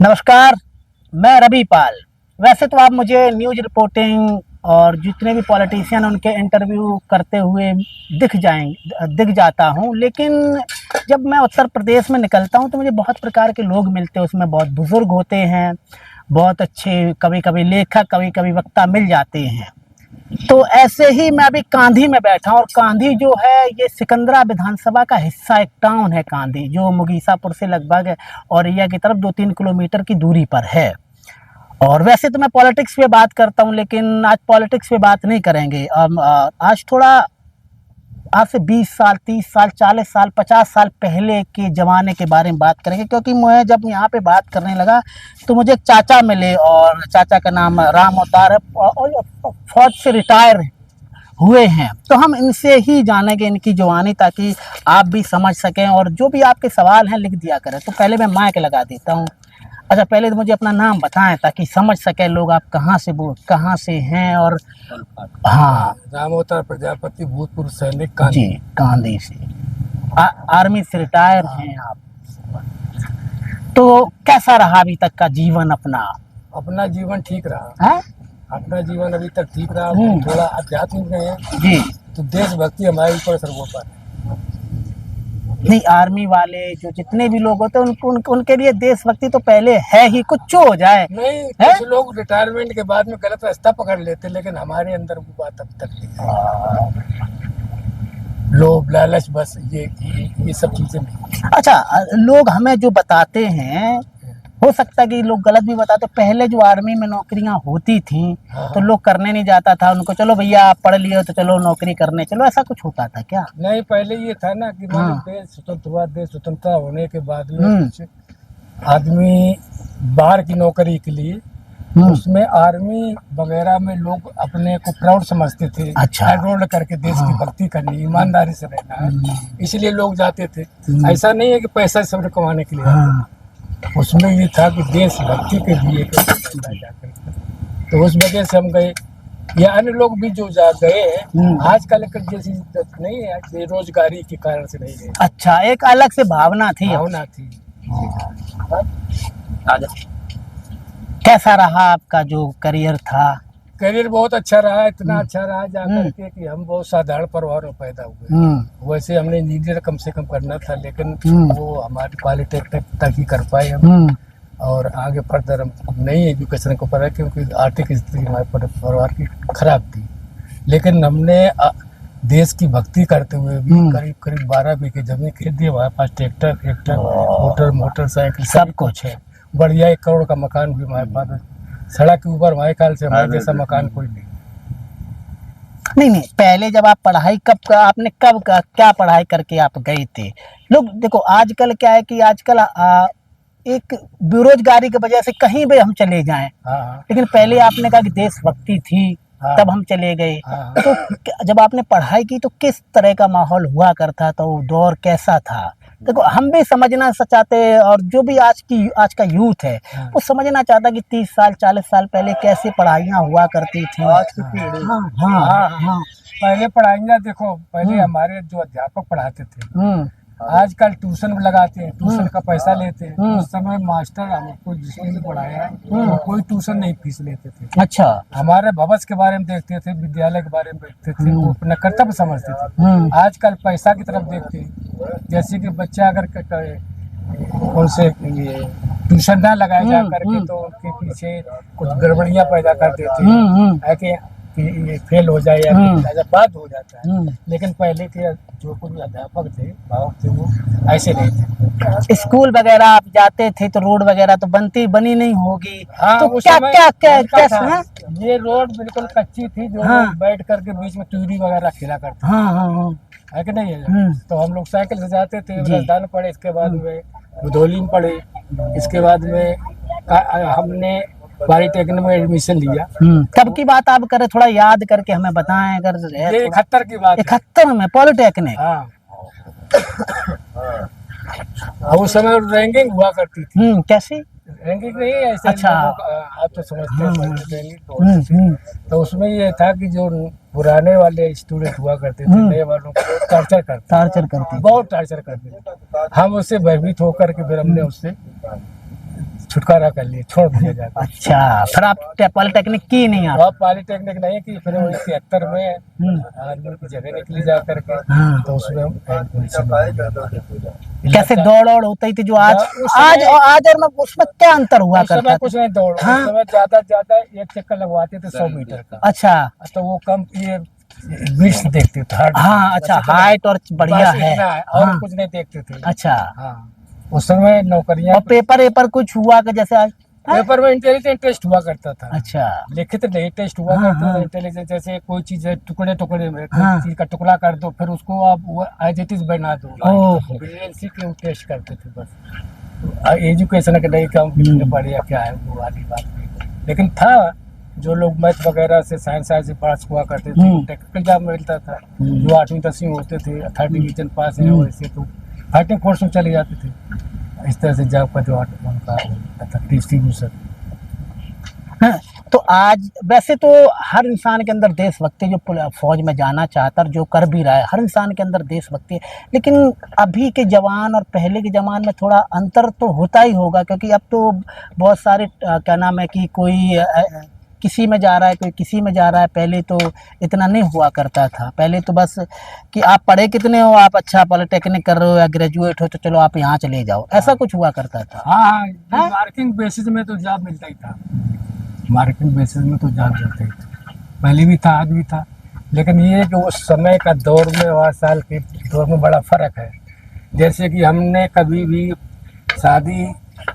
नमस्कार, मैं रवि पाल। वैसे तो आप मुझे न्यूज़ रिपोर्टिंग और जितने भी पॉलिटिशियन उनके इंटरव्यू करते हुए दिख जाता हूँ, लेकिन जब मैं उत्तर प्रदेश में निकलता हूँ तो मुझे बहुत प्रकार के लोग मिलते हैं। उसमें बहुत बुजुर्ग होते हैं, बहुत अच्छे कभी-कभी लेखक, कभी-कभी वक्ता मिल जाते हैं। तो ऐसे ही मैं अभी कांधी में बैठा हूँ और कांधी जो है ये सिकंदरा विधानसभा का हिस्सा, एक टाउन है कांधी जो मुगीसापुर से लगभग औरैया की तरफ 2-3 किलोमीटर की दूरी पर है। और वैसे तो मैं पॉलिटिक्स पे बात करता हूँ, लेकिन आज पॉलिटिक्स पे बात नहीं करेंगे। आज थोड़ा आज से 20 साल, 30 साल, 40 साल, 50 साल पहले के ज़माने के बारे में बात करेंगे, क्योंकि मैं जब यहाँ पे बात करने लगा तो मुझे एक चाचा मिले और चाचा का नाम राम अवतार है और फौज से रिटायर हुए हैं। तो हम इनसे ही जानेंगे इनकी जवानी, ताकि आप भी समझ सकें और जो भी आपके सवाल हैं लिख दिया करें। तो पहले मैं माइक लगा देता हूँ। अच्छा, पहले तो मुझे अपना नाम बताएं ताकि समझ सके लोग आप कहाँ से हैं। और हाँ, राम अवतार प्रजापति, भूतपूर्व सैनिक, जी, कांधी। कांधी से आर्मी से रिटायर हैं आप। तो कैसा रहा अभी तक का जीवन अपना जीवन ठीक रहा है? अपना जीवन अभी तक ठीक रहा। हम्म। थोड़ा आध्यात्मिक में है जी, तो देशभक्ति हमारे ऊपर सर्वोपरि है। नहीं, आर्मी वाले जो जितने भी लोग होते हैं उनके लिए देशभक्ति तो पहले है ही, कुछ हो जाए। नहीं, है? कुछ लोग रिटायरमेंट के बाद में गलत रास्ता पकड़ लेते, लेकिन हमारे अंदर वो बात अब तक नहीं है। लोभ लालच, बस ये सब चीजें नहीं। अच्छा, लोग हमें जो बताते हैं, हो सकता है कि लोग गलत भी बताते। पहले जो आर्मी में नौकरियां होती थी तो लोग करने नहीं जाता था, उनको चलो भैया आप पढ़ लिए हो तो चलो नौकरी करने चलो, ऐसा कुछ होता था क्या? नहीं, पहले ये था ना कि हाँ। देश स्वतंत्र हुआ, देश स्वतंत्रता होने के बाद में कुछ आदमी बाहर की नौकरी के लिए, उसमें आर्मी वगैरह में लोग अपने को प्राउड समझते थे। अच्छा। एनरोल करके देश की भक्ति करनी, ईमानदारी से रहना है, इसलिए लोग जाते थे। ऐसा नहीं है कि पैसा सब कमाने के लिए, उसमें ये था कि देश भक्ति के लिए तो उस वजह से हम गए। या अन्य लोग भी जो जा गए हैं आजकल जैसी नहीं है, बेरोजगारी के कारण से नहीं गए। अच्छा, एक अलग से भावना थी। कैसा रहा आपका जो करियर था? करियर बहुत अच्छा रहा, इतना अच्छा रहा जाकर के कि हम बहुत साधारण परिवार में पैदा हुए। वैसे हमने इंजीनियर कम से कम करना था, लेकिन वो हमारी पॉलिटेक्निक तक ही कर पाए हम। और आगे फर्दर हम नई एजुकेशन को पढ़ा, क्योंकि आर्थिक स्थिति हमारे परिवार की खराब थी। लेकिन हमने देश की भक्ति करते हुए भी करीब 12 बीघे जमीन खरीद दी। हमारे पास ट्रैक्टर, मोटरसाइकिल सब कुछ है। बढ़िया 1 करोड़ का मकान भी हमारे पास है। सड़क के ऊपर हमारे ख्याल से हमारे जैसा मकान कोई नहीं। पहले जब आप पढ़ाई आपने क्या पढ़ाई करके आप गए थे? लोग देखो, आजकल क्या है कि आजकल एक बेरोजगारी की वजह से कहीं भी हम चले जाएं। लेकिन पहले आपने कहा कि देशभक्ति थी, तब हम चले गए। तो जब आपने पढ़ाई की तो किस तरह का माहौल हुआ करता था, वो दौर कैसा था? देखो, हम भी समझना चाहते हैं और जो भी आज का यूथ है वो समझना चाहता है कि 30 साल 40 साल पहले कैसे पढ़ाइयाँ हुआ करती थी। आज की पीढ़ी। हाँ। पहले पढ़ाइयाँ देखो, पहले हमारे जो अध्यापक पढ़ाते थे, आजकल ट्यूशन लगाते हैं, ट्यूशन का पैसा लेते हैं। उस समय मास्टर हमको जिसने भी पढ़ाया है कोई ट्यूशन नहीं फीस लेते थे। अच्छा, हमारे भविष्य के बारे में देखते थे, विद्यालय के बारे में देखते थे, वो अपना कर्तव्य समझते थे। आजकल पैसा की तरफ देखते हैं। जैसे कि बच्चा अगर उनसे ट्यूशन ना लगाए जा करके तो उनके पीछे कुछ गड़बड़ियां पैदा कर देते हैं कि ये फेल हो जाए या ऐसा बात हो जाता है। लेकिन पहले के जो कुछ अध्यापक थे, भावक थे, वो ऐसे नहीं थे। स्कूल वगैरह आप जाते थे तो रोड वगैरह तो बनी नहीं होगी। हाँ, तो क्या ये रोड बिल्कुल कच्ची थी, जो बैठ करके बीच में टूरी वगैरह खेला करते है कि नहीं है। तो हम लोग साइकिल से जाते थे, राजस्थान पढ़े, इसके बाद में बुधौली में पढ़े, इसके बाद में हमने पॉलिटेक्निक में एडमिशन लिया। कब की बात आप करें, थोड़ा याद करके हमें बताएं अगर। ये 71 की बात। 71 में पॉलिटेक्निक? उस समय रैंकिंग हुआ करती थी। कैसी रैंकिंग नहीं ऐसे? अच्छा, आप तो समझते हैं। तो उसमें ये था कि जो पुराने वाले स्टूडेंट हुआ करते थे, नए वालों को टॉर्चर करते, बहुत टॉर्चर करते थे। हम उससे भयभीत होकर के फिर हमने उससे छुटकारा कर लिए, छोड़ दिया जाता। अच्छा, फिर आप पॉलिटेक्निक की नहीं आप? और पॉलिटेक्निक नहीं की, फिर वही 73 में आर्मी की जगह निकली जा करके, हाँ। तो उसमें कैसे दौड़ और होती थी जो आज उस आज समय- और आज और में उसमें क्या अंतर हुआ उस समय करता था? कुछ नहीं दौड़, हाँ। उस समय ज्यादा ज्यादा एक चक्कर लगवाते थे 100 मीटर का, अच्छा, तो वो कम ये बीट्स देखते थे, हार्ट। हाँ, अच्छा, बस इतना- हाइट और बढ़िया बस है। इतना है, और हाँ, कुछ नहीं देखते थे। अच्छा, हाँ, उस समय नौकरियां, और पेपर कुछ हुआ कि जैसे आज? पेपर में इंटेलिजेंट टेस्ट हुआ करता था। अच्छा, लिखित नहीं टेस्ट हुआ हाँ, करता था। हाँ। इंटेलिजेंस जैसे कोई चीज है, टुकड़े टुकड़े में हाँ। कोई चीज का टुकड़ा कर दो, फिर उसको आप एज इट इज बना दो। ओहो। ब्रिलियंसी के टेस्ट करते थे बस। एजुकेशन का नहीं कम कितने बढ़िया क्या है वो वाली बात नहीं, लेकिन था जो लोग मैथ वगैरह से साइंस से पास हुआ करते थे, टेक्निकल जॉब मिलता था। जो 8वीं 10वीं होते थे, 3rd डिवीजन पास है, वैसे तो फाइटिंग फोर्स में चले जाते थे। इस तरह से जॉब का जो उनका था डिस्ट्रीब्यूशन। हाँ, तो आज वैसे तो हर इंसान के अंदर देशभक्ति, जो फौज में जाना चाहता है और जो कर भी रहा है, हर इंसान के अंदर देशभक्ति है, लेकिन अभी के जवान और पहले के जवान में थोड़ा अंतर तो होता ही होगा, क्योंकि अब तो बहुत सारे क्या नाम है कि कोई किसी में जा रहा है, कोई किसी में जा रहा है। पहले तो इतना नहीं हुआ करता था। पहले तो बस कि आप पढ़े कितने हो, आप अच्छा पॉलिटेक्निक कर रहे हो या ग्रेजुएट हो तो चलो आप यहाँ चले जाओ, ऐसा कुछ हुआ करता था। हाँ, मार्किंग बेसिस में तो जॉब मिलता ही था। मार्किंग बेसिस में तो जॉब मिलता ही था, पहले भी था, आज भी था। लेकिन ये कि उस समय का दौर में और साल के दौर में बड़ा फर्क है। जैसे कि हमने कभी भी शादी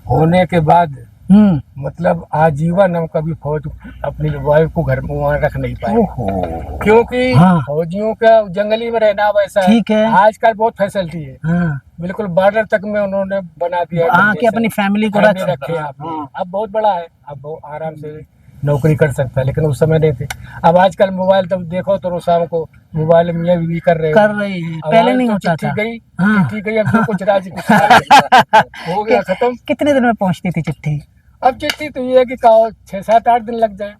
होने के बाद मतलब आजीवन हम कभी फौज अपनी वाइफ को घर में वहाँ रख नहीं पाए, क्योंकि हाँ। फौजियों का जंगली में रहना वैसा है। ठीक है। आजकल बहुत फैसिलिटी है, हाँ, बिल्कुल बॉर्डर तक में उन्होंने बना दिया है हाँ, कि अपनी फैमिली को रख रखे आप। अब बहुत बड़ा है, अब बहुत आराम से नौकरी कर सकता है, लेकिन उस समय नहीं थे। अब आजकल मोबाइल तब देखो तो शाम को मोबाइल मियाँ बीवी कर रहे रही है, पहले नहीं होता था। गई, हाँ। चिट्ठी गई, अब जो कुछ राजी कुछ हो गया खत्म। कितने दिन में पहुंचती थी चिट्ठी? अब चिट्ठी तो ये है कि 6, 7, 8 दिन लग जाए।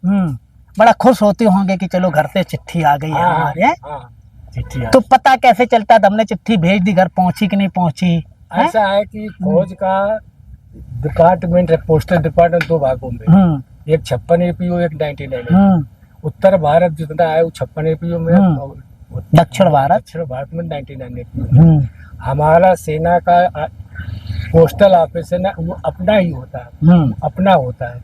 बड़ा खुश होते होंगे कि चलो घर से चिट्ठी आ गई है हमारे। चिट्ठी तो पता कैसे चलता था हमने चिट्ठी भेज दी, घर पहुंची कि नहीं पहुंची? ऐसा है कि फौज का डिपार्टमेंट है, पोस्टल डिपार्टमेंट 2 भागों में, एक 56 APO, एक 99। उत्तर भारत जितना है वो 56 APO में, दक्षिण भारत में 99 APO। हमारा सेना का पोस्टल ऑफिस है ना, वो अपना ही होता है, अपना होता है,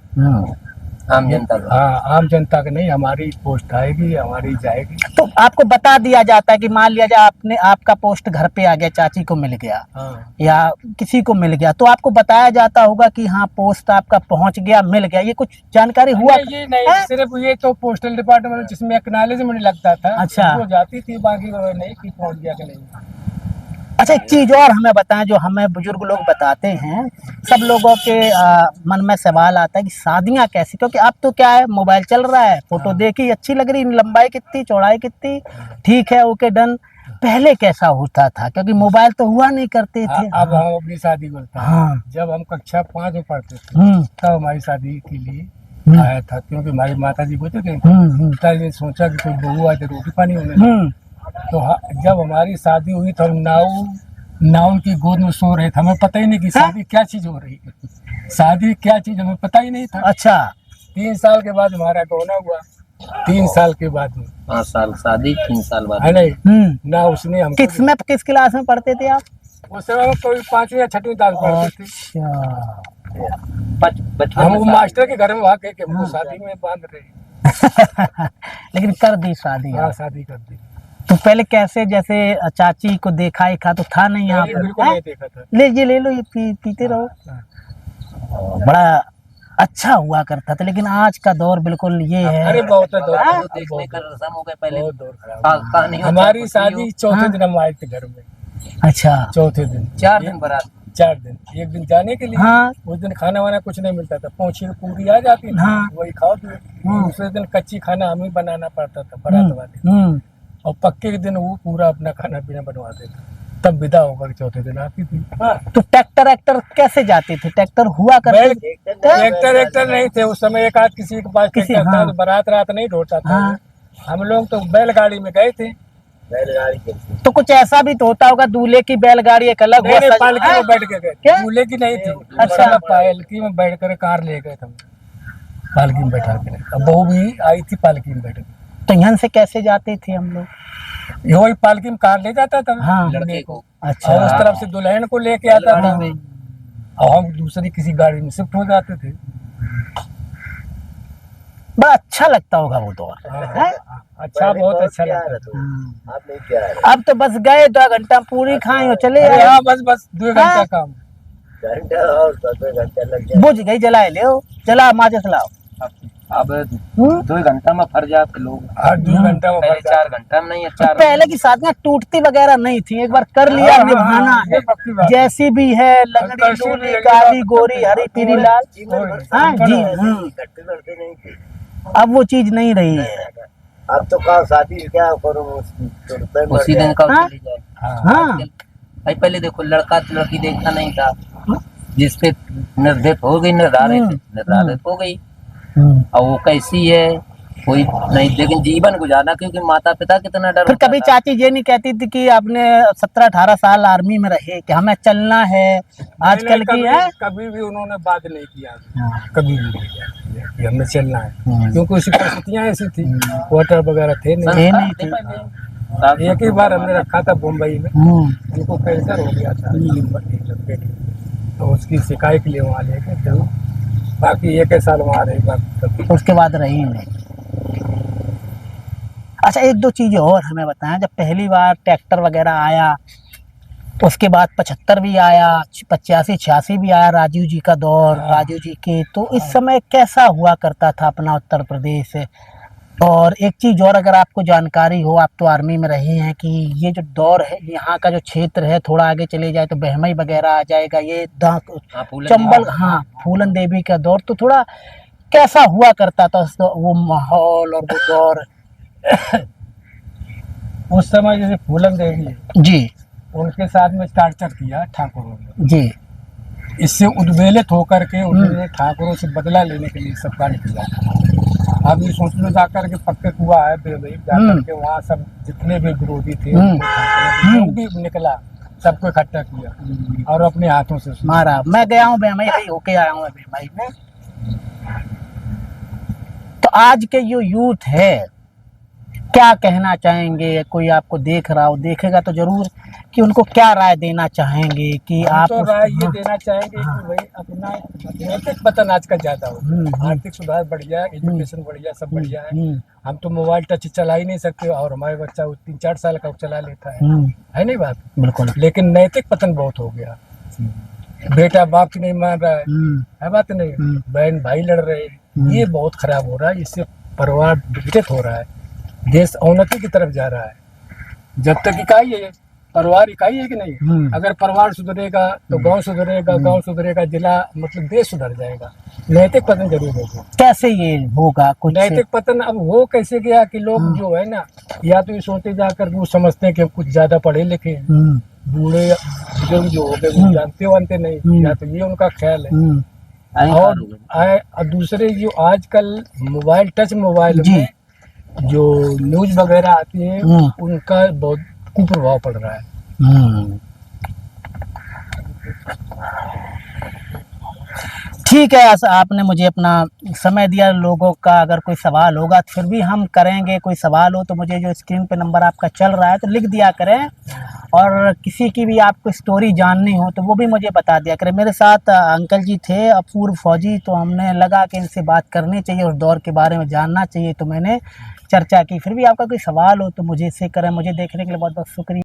आम जनता का। हाँ, आम जनता का नहीं, हमारी पोस्ट आएगी, हमारी जाएगी। तो आपको बता दिया जाता है कि मान लिया जाए आपने आपका पोस्ट घर पे आ गया, चाची को मिल गया, हाँ, या किसी को मिल गया, तो आपको बताया जाता होगा कि हाँ पोस्ट आपका पहुंच गया, मिल गया, ये कुछ जानकारी हुआ? ये नहीं, सिर्फ ये तो पोस्टल डिपार्टमेंट जिसमें एक्नॉलेजमेंट लगता था, अच्छा, वो जाती थी, बाकी नहीं कि पहुंच गया कि नहीं। अच्छा, एक चीज और हमें बताएं, जो हमें बुजुर्ग लोग बताते हैं, सब लोगों के मन में सवाल आता है कि शादियां कैसी, क्योंकि अब तो क्या है, मोबाइल चल रहा है, फोटो देखी अच्छी लग रही, लंबाई कितनी, चौड़ाई कितनी, ठीक है, ओके डन। पहले कैसा होता था, क्योंकि मोबाइल तो हुआ नहीं करते थे। अब हम अपनी शादी बोलते हैं। हाँ। जब हम कक्षा 5 में पढ़ते थे तब हमारी शादी के लिए आया था, क्योंकि हमारी माता जी बोलते थे, पिताजी सोचा कि कोई बहू आए तो रोटी पानी होने। तो जब हमारी शादी हुई तो हम नाव की गोद में सो रहे थे, हमें पता ही नहीं कि शादी क्या चीज हो रही है, शादी क्या चीज हमें पता ही नहीं था। अच्छा, 3 साल के बाद हमारा गौना हुआ, 3 साल के बाद में 5 साल शादी, 3 साल बाद है नहीं ना। उसने हम किस क्लास में पढ़ते थे आप? उस समय कोई 5वीं या 6वीं क्लास पढ़ते थे। हम वो मास्टर के घर में वहाँ के हमको शादी में बांध रहे लेकिन कर दी शादी? हाँ, शादी कर दी। तो पहले कैसे, जैसे चाची को देखा ही था तो था नहीं यहाँ पर? बिल्कुल नहीं देखा था। ले लो, ये पीते रहो। बड़ा अच्छा हुआ करता था, लेकिन आज का दौर बिल्कुल ये है। अरे बहुत है दौर, देखने का रस्म हो गया पहले। बहुत दौर खराब। हमारी शादी चौथे दिन हम आए थे घर में। अच्छा, चौथे दिन 4 दिन बारात, 4 दिन, एक दिन जाने के लिए। हाँ। उस दिन खाना वाना कुछ नहीं मिलता था, पहुंची पूरी आ जाती थी। हाँ। वही खाओ पिए। दूसरे दिन कच्ची खाना हमें बनाना पड़ता था बारात वाले, और पक्के के दिन वो पूरा अपना खाना पीना बनवाते थे, तब विदा होकर चौथे दिन आती थी। हाँ। तो ट्रैक्टर कैसे जाती थी? ट्रैक्टर हुआ करते? ट्रैक्टर नहीं थे उस समय, एक आध किसी के पास ट्रैक्टर था, तो बारात रात नहीं ढोता था। हम लोग तो बैलगाड़ी में गए थे, बैलगाड़ी चलती तो कुछ ऐसा भी तो होता होगा, दूल्हे की बैलगाड़ी एक अलग नहीं, हुआ, पालकी में बैठ के गए, क्या? दूल्हे की नहीं थी। अच्छा। मतलब पालकी में बैठ कर कार ले गए थे, पालकी में बैठा के। अब बहू भी आई थी पालकी में बैठ के। तो यहाँ से कैसे जाते थे हम लोग? वही पालकी में कार ले जाता था हाँ। लड़के को, अच्छा। और उस तरफ से दुल्हन को लेके आता था, में। और हम दूसरी किसी गाड़ी में शिफ्ट हो जाते थे। बड़ा अच्छा लगता होगा वो दौर, हैं? अच्छा, बहुत अच्छा लगता था। आप नहीं क्या है अब तो बस गए 2 घंटा पूरी खाए और चले अरे आए। हाँ, बस 2 घंटा हाँ। काम। घंटा और 2 घंटा लग जाए। बुझ गई, जलाए ले जला माचिस लाओ। अब 2 घंटा में फर जाते लोग। हाँ, 2 घंटा में पहले फर्क 4 घंटा में नहीं है, 4 पहले की शादियां टूटती वगैरह नहीं थी, एक बार कर लिया हाँ, निभाना हाँ, है, ये पक्की बात है। जैसी भी है, लंगड़ी कैसी भी लूली है, काली ये बात गोरी पक्की हरी है। पीली लाल। हाँ जी, इकट्ठे लड़ते नहीं थे। अब वो चीज नहीं रही है। अब तो कहा शादी क्या करो, उसी दिन का हाँ? चली जाए। हाँ भाई पहले देखो, लड़का तो लड़की देखता नहीं था, जिसपे निर्धारित हो गई, निर्धारित हो गई, और वो कैसी है कोई नहीं, लेकिन जीवन गुजारना, क्योंकि माता पिता कितना डर फिर होता कभी था। चाची ये नहीं कहती थी कि आपने 17-18 साल आर्मी में रहे कि हमें चलना है आजकल की है? कभी भी उन्होंने बात नहीं किया, कभी भी नहीं किया कि हमें चलना है, क्योंकि उसी परिस्थितियां ऐसी थी, क्वार्टर वगैरह थे नहीं। नहीं थी। एक ही बार हमने रखा था मुंबई में, उनको कैंसर हो गया था पेट में, तो उसकी शिकायत के लिए वहाँ ले गए थे। बाकी 1 साल वहाँ रही, बात उसके बाद रही नहीं। अच्छा, 1-2 चीजें और हमें बताएं। जब पहली बार ट्रैक्टर वगैरह आया, उसके बाद 75 भी आया, 85-86 भी आया, राजीव जी का दौर, राजीव जी के, तो इस समय कैसा हुआ करता था अपना उत्तर प्रदेश? और एक चीज और अगर आपको जानकारी हो, आप तो आर्मी में रहे हैं, कि ये जो दौर है यहाँ का जो क्षेत्र है, थोड़ा आगे चले जाए तो बहमई वगैरह आ जाएगा, ये चंबल, हाँ, फूलन देवी का दौर, तो थोड़ा कैसा हुआ करता था वो माहौल और वो दौर? उस समय जैसे फूलन देवी है, जी उनके साथ में टार्चर किया ठाकुरों ने, जी। इससे उद्वेलित होकर के उन्होंने ठाकुरों से बदला लेने के लिए सब कार्य किया। अब ये सोच लो, जाकर के पक्के कुआ है बेबई, जाकर के वहाँ सब जितने भी विरोधी थे जो भी निकला, सबको इकट्ठा किया और अपने हाथों से मारा। मैं गया हूँ बेमई, अभी होके आया हूँ बेमई में। तो आज के जो यूथ है, क्या कहना चाहेंगे? कोई आपको देख रहा हो, देखेगा तो जरूर, कि उनको क्या राय देना चाहेंगे कि हम आप तो राय ये देना चाहेंगे कि भाई अपना नैतिक पतन आजकल ज्यादा हो, आर्थिक सुधार बढ़ गया, एजुकेशन बढ़ गया, सब बढ़ गया है। हम तो मोबाइल टच चला ही नहीं सकते, और हमारे बच्चा 3-4 साल का चला लेता है नहीं बात? बिल्कुल। लेकिन नैतिक पतन बहुत हो गया, बेटा बाप की नहीं मान रहा है बात नहीं, बहन भाई लड़ रहे, ये बहुत खराब हो रहा है। इससे परिवार विघटित हो रहा है, देश अवनति की तरफ जा रहा है। जब तक इकाई है, परिवार इकाई है कि नहीं, अगर परिवार सुधरेगा तो गांव सुधरेगा, गांव सुधरेगा जिला, मतलब देश सुधर जाएगा। नैतिक पतन जरूर होगा। कैसे ये होगा कुछ? नैतिक पतन अब हो कैसे गया कि लोग जो है ना, या तो ये सोचते जाकर वो समझते हैं कि हम कुछ ज्यादा पढ़े लिखे, बूढ़े बुजुर्ग जो हो गए वो जानते वानते नहीं, या तो ये उनका ख्याल है। और दूसरे जो आजकल मोबाइल टच मोबाइल में जो न्यूज वगैरह आती है, उनका बहुत कुप्रभाव पड़ रहा है। ठीक है, आपने मुझे अपना समय दिया। लोगों का अगर कोई सवाल होगा तो फिर भी हम करेंगे, कोई सवाल हो तो मुझे जो स्क्रीन पे नंबर आपका चल रहा है तो लिख दिया करें, और किसी की भी आपको स्टोरी जाननी हो तो वो भी मुझे बता दिया करें। मेरे साथ अंकल जी थे, अपूर्व फौजी, तो हमने लगा कि इनसे बात करनी चाहिए, उस दौर के बारे में जानना चाहिए, तो मैंने चर्चा की। फिर भी आपका कोई सवाल हो तो मुझे इससे करें। मुझे देखने के लिए बहुत बहुत शुक्रिया।